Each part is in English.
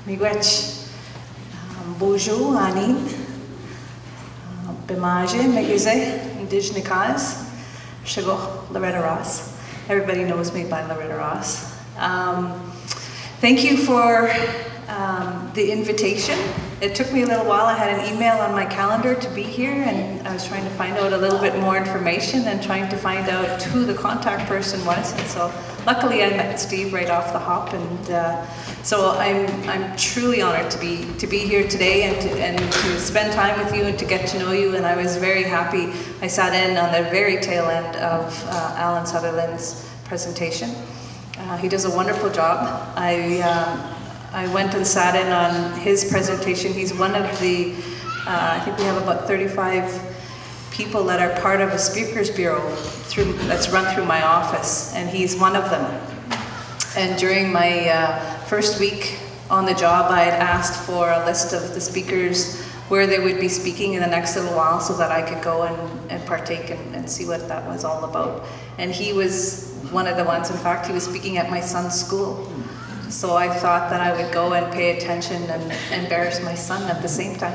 Miigwech, bonjour, Anine, Bemaje, Megize, Indigenous, Shigo, Loretta Ross. Everybody knows me by Loretta Ross. Thank you for the invitation. It took me a little while. I had an email on my calendar to be here, and I was trying to find out a little bit more information and trying to find out who the contact person was. And so luckily I met Steve right off the hop, and so I'm truly honored to be here today and to spend time with you and to get to know you. And I was very happy. I sat in on the very tail end of Alan Sutherland's presentation. He does a wonderful job. I went and sat in on his presentation. He's one of the, I think we have about 35 people that are part of a speakers bureau that's run through my office, and he's one of them. And during my first week on the job, I had asked for a list of the speakers, where they would be speaking in the next little while, so that I could go and partake and see what that was all about. And he was one of the ones. In fact, he was speaking at my son's school. So I thought that I would go and pay attention and embarrass my son at the same time.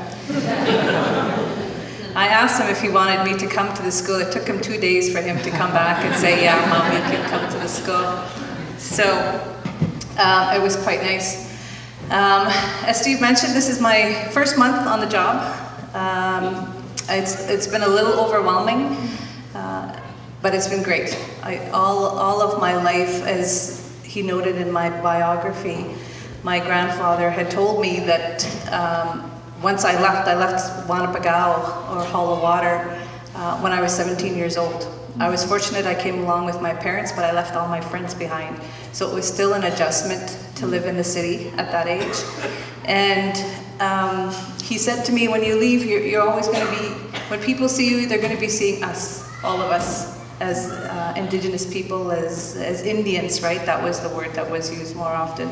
I asked him if he wanted me to come to the school. It took him 2 days for him to come back and say, yeah, Mom, you can come to the school. So it was quite nice. As Steve mentioned, this is my first month on the job. It's been a little overwhelming, but it's been great. All of my life, as he noted in my biography, my grandfather had told me that once I left Wanapagao, or Hollow Water, when I was 17 years old. I was fortunate I came along with my parents, but I left all my friends behind. So it was still an adjustment to live in the city at that age. And he said to me, when you leave, you're always going to be, when people see you, they're going to be seeing us, all of us, as Indigenous people, as Indians, right? That was the word that was used more often.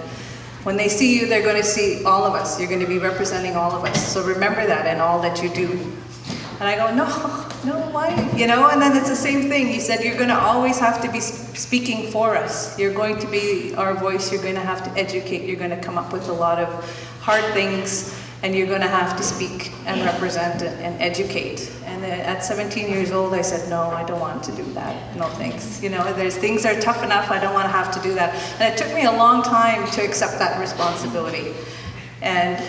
When they see you, they're going to see all of us. You're going to be representing all of us. So remember that in all that you do. And I go, no, why? You know, and then it's the same thing. He said, you're going to always have to be speaking for us. You're going to be our voice. You're going to have to educate. You're going to come up with a lot of hard things, and you're going to have to speak and represent and educate. And at 17 years old, I said, no, I don't want to do that. No thanks. You know, things are tough enough. I don't want to have to do that. And it took me a long time to accept that responsibility. And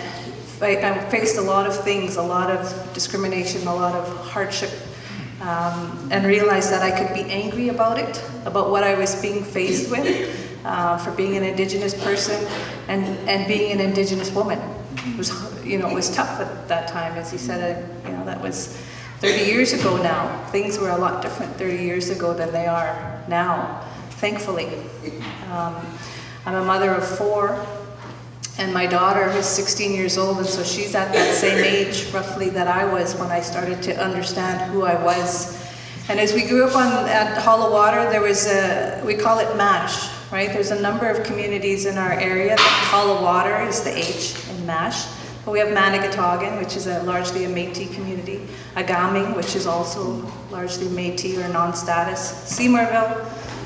I faced a lot of things, a lot of discrimination, a lot of hardship, and realized that I could be angry about it, about what I was being faced with, for being an Indigenous person and being an Indigenous woman. It was, it was tough at that time. As he said, that was 30 years ago now. Things were a lot different 30 years ago than they are now, thankfully. I'm a mother of 4. And my daughter is 16 years old, and so she's at that same age, roughly, that I was when I started to understand who I was. And as we grew up at Hollow Water, there was we call it MASH, right? There's a number of communities in our area. Hollow Water is the H in MASH. But we have Manigataugan, which is largely a Métis community. Agaming, which is also largely Métis or non-status. Seymourville,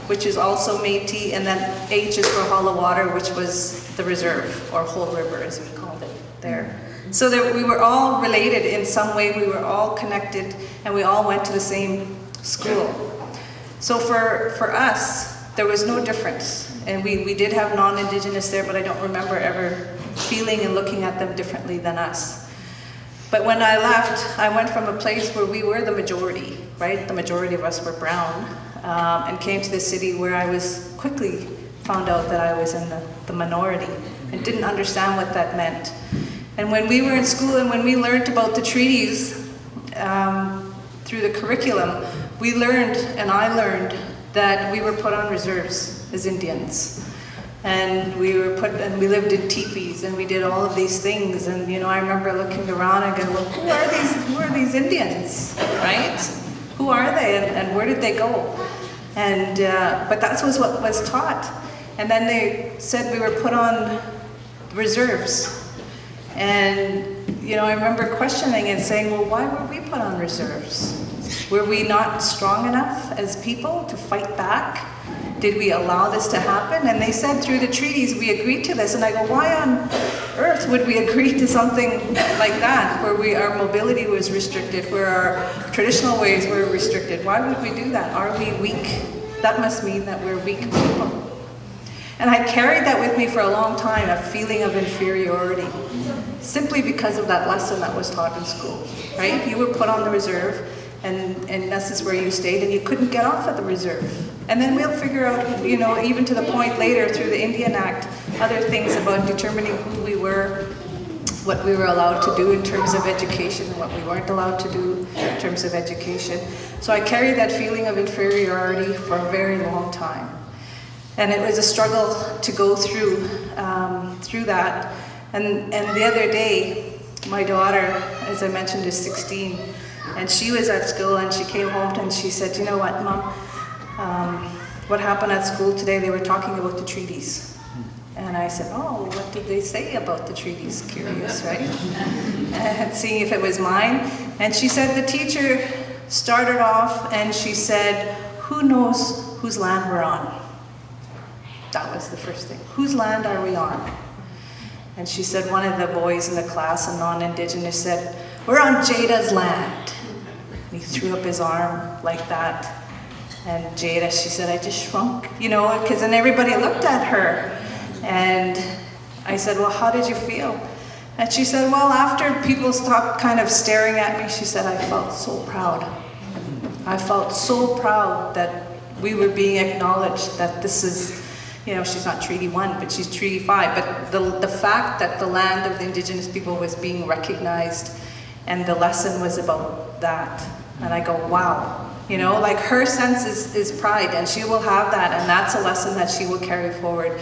which is also Métis, and then H is for Hollow Water, which was the reserve, or Whole River as we called it there. So that we were all related in some way, we were all connected, and we all went to the same school. So for us, there was no difference. And we did have non-Indigenous there, but I don't remember ever feeling and looking at them differently than us. But when I left, I went from a place where we were the majority, right? The majority of us were brown, and came to the city where I was quickly found out that I was in the minority and didn't understand what that meant. And when we were in school and when we learned about the treaties through the curriculum, we learned, and I learned, that we were put on reserves as Indians. And we lived in teepees, and we did all of these things. And I remember looking around and going, well, who are these Indians, right? Who are they, and where did they go? And but that was what was taught. And then they said we were put on reserves. And I remember questioning and saying, well, why were we put on reserves? Were we not strong enough as people to fight back? Did we allow this to happen? And they said through the treaties we agreed to this. And I go, why on earth would we agree to something like that, where our mobility was restricted, where our traditional ways were restricted? Why would we do that? Are we weak? That must mean that we're weak people. And I carried that with me for a long time, a feeling of inferiority, simply because of that lesson that was taught in school, right? You were put on the reserve, and this is where you stayed, and you couldn't get off at the reserve. And then we'll figure out, you know, even to the point later through the Indian Act, other things about determining who we were, what we were allowed to do in terms of education, and what we weren't allowed to do in terms of education. So I carried that feeling of inferiority for a very long time. And it was a struggle to go through that. And the other day, my daughter, as I mentioned, is 16, and she was at school, and she came home and she said, "You know what, Mom? What happened at school today? They were talking about the treaties." And I said, "Oh, what did they say about the treaties?" Curious, right? And seeing if it was mine. And she said the teacher started off and she said, "Who knows whose land we're on?" That was the first thing. Whose land are we on? And she said, one of the boys in the class, a non-Indigenous, said, "We're on Jada's land." And he threw up his arm like that. And Jada, she said, "I just shrunk," you know, because then everybody looked at her. And I said, "Well, how did you feel?" And she said, "Well, after people stopped kind of staring at me," she said, "I felt so proud. I felt so proud that we were being acknowledged, that this is," you know, she's not Treaty 1, but she's Treaty 5. But the fact that the land of the Indigenous people was being recognized, and the lesson was about that. And I go, wow. You know, like her sense is pride, and she will have that, and that's a lesson that she will carry forward.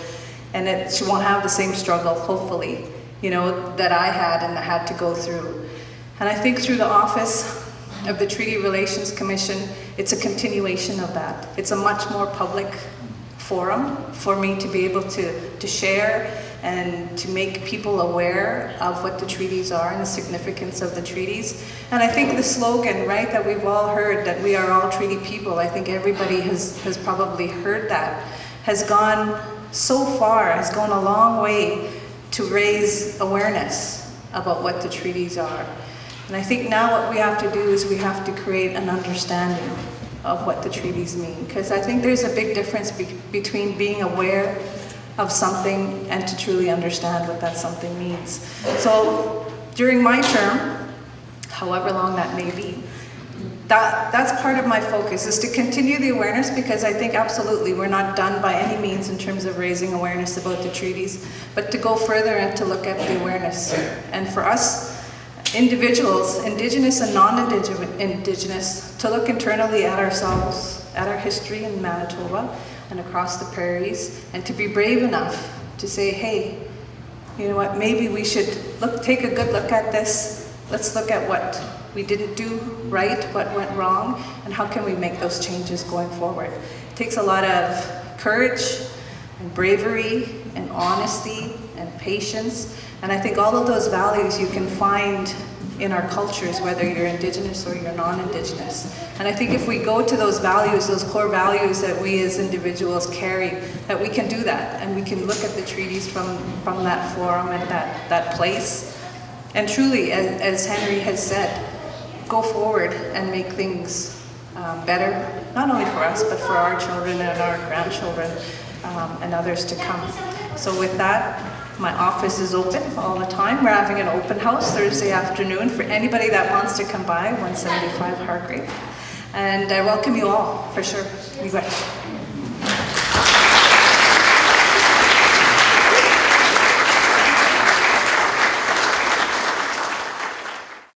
And she won't have the same struggle, hopefully, you know, that I had and had to go through. And I think through the office of the Treaty Relations Commission, it's a continuation of that. It's a much more public forum for me to be able to share and to make people aware of what the treaties are and the significance of the treaties. And I think the slogan, right, that we've all heard, that we are all treaty people, I think everybody has probably heard that, has gone so far, has gone a long way to raise awareness about what the treaties are. And I think now what we have to do is we have to create an understanding of what the treaties mean, because I think there's a big difference between being aware of something and to truly understand what that something means. So during my term, however long that may be, that's part of my focus, is to continue the awareness, because I think absolutely we're not done by any means in terms of raising awareness about the treaties, but to go further and to look at the awareness. And for us individuals, Indigenous and non-Indigenous, to look internally at ourselves, at our history in Manitoba and across the prairies, and to be brave enough to say, hey, you know what, maybe we should take a good look at this. Let's look at what we didn't do right, what went wrong, and how can we make those changes going forward. It takes a lot of courage and bravery and honesty and patience, and I think all of those values you can find in our cultures, whether you're Indigenous or you're non-Indigenous. And I think if we go to those values, those core values that we as individuals carry, that we can do that, and we can look at the treaties from that forum and that place. And truly, as Henry has said, go forward and make things better, not only for us, but for our children and our grandchildren and others to come. So with that, my office is open all the time. We're having an open house Thursday afternoon for anybody that wants to come by, 175 Hargrave. And I welcome you all, for sure. We wish.